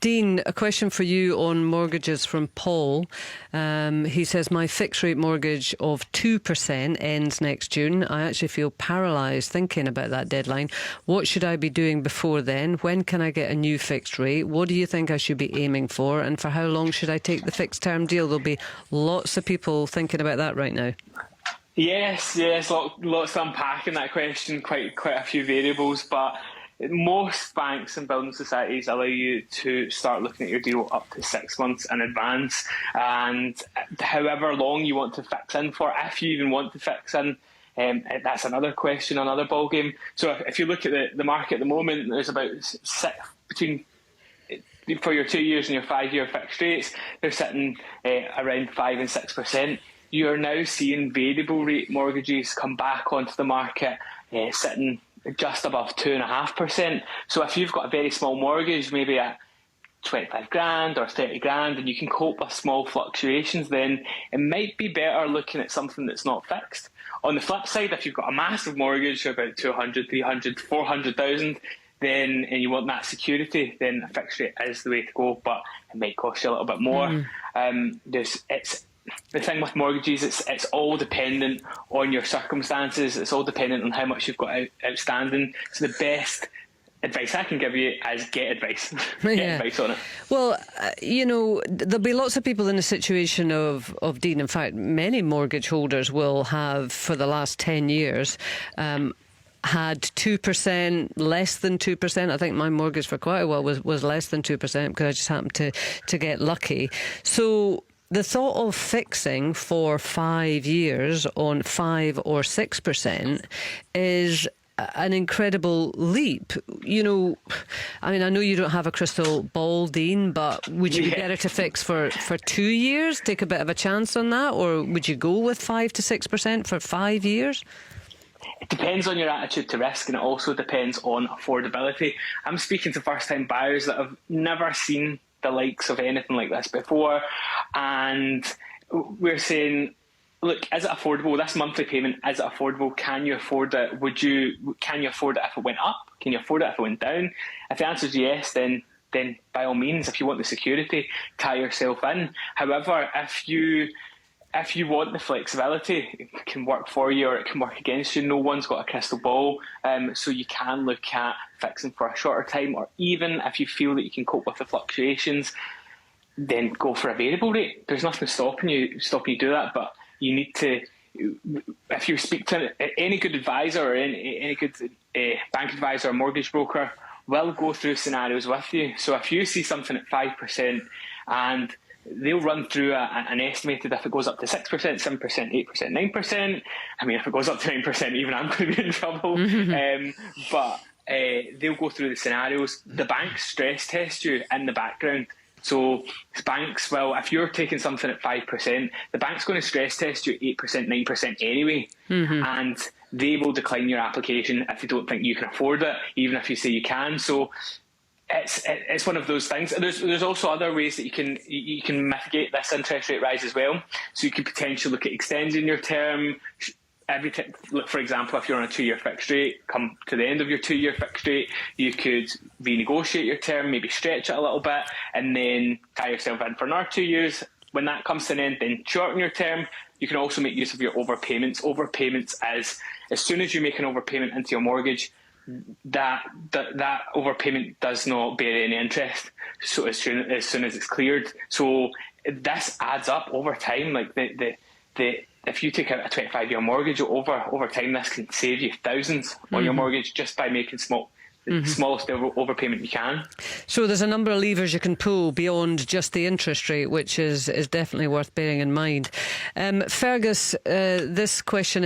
Dean, a question for you on mortgages from Paul. He says, my fixed rate mortgage of 2% ends next June. I actually feel paralysed thinking about that deadline. What should I be doing before then? When can I get a new fixed rate? What do you think I should be aiming for? And for how long should I take the fixed term deal? There'll be lots of people thinking about that right now. Yes, lots to unpack in that question, quite a few variables, but most banks and building societies allow you to start looking at your deal up to 6 months in advance, and however long you want to fix in for, if you even want to fix in, that's another question, another ballgame. So if you look at the market at the moment, there's about for your 2 years and your 5 year fixed rates, they're sitting around 5 and 6%. You're now seeing variable rate mortgages come back onto the market, sitting just above 2.5%. So if you've got a very small mortgage, maybe at 25 grand or 30 grand, and you can cope with small fluctuations, then it might be better looking at something that's not fixed. On the flip side, if you've got a massive mortgage of about 200, 300, 400,000, then and you want that security, then a fixed rate is the way to go, but it might cost you a little bit more. The thing with mortgages, it's all dependent on your circumstances. It's all dependent on how much you've got outstanding. So the best advice I can give you is get advice. Get advice on it. Well, there'll be lots of people in a situation of Dean. In fact, many mortgage holders will have, for the last 10 years, had 2%, less than 2%. I think my mortgage for quite a while was less than 2% because I just happened to get lucky. So the thought of fixing for 5 years on 5 or 6% is an incredible leap. I know you don't have a crystal ball, Dean, but would you be better to fix for 2 years, take a bit of a chance on that, or would you go with 5 to 6% for 5 years? It depends on your attitude to risk, and it also depends on affordability. I'm speaking to first-time buyers that have never seen the likes of anything like this before, and we're saying, look, is it affordable? This monthly payment, is it affordable? Can you afford it? Can you afford it if it went up? Can you afford it if it went down? If the answer is yes, then by all means, if you want the security, tie yourself in. However, if you want the flexibility, it can work for you or it can work against you. No one's got a crystal ball, so you can look at fixing for a shorter time, or even if you feel that you can cope with the fluctuations, then go for a variable rate. There's nothing stopping you do that, but you need to, if you speak to any good advisor or any good bank advisor or mortgage broker, will go through scenarios with you. So if you see something at 5% and they'll run through an estimated, if it goes up to 6%, 7%, 8%, 9%. I mean, if it goes up to 9%, even I'm going to be in trouble. But they'll go through the scenarios. The banks stress test you in the background. So banks will, if you're taking something at 5%, the bank's going to stress test you 8%, 9% anyway. And they will decline your application if they don't think you can afford it, even if you say you can. So it's one of those things. There's also other ways that you can mitigate this interest rate rise as well. So you could potentially look at extending your term. Look, for example, if you're on a 2 year fixed rate, come to the end of your 2 year fixed rate, you could renegotiate your term, maybe stretch it a little bit, and then tie yourself in for another 2 years. When that comes to an end, then shorten your term. You can also make use of your overpayments. Overpayments is, as soon as you make an overpayment into your mortgage, that overpayment does not bear any interest. So as soon as it's cleared, so this adds up over time. Like if you take out a 25 year mortgage, over time this can save you thousands on your mortgage just by making the smallest overpayment you can. So there's a number of levers you can pull beyond just the interest rate, which is definitely worth bearing in mind. Fergus, this question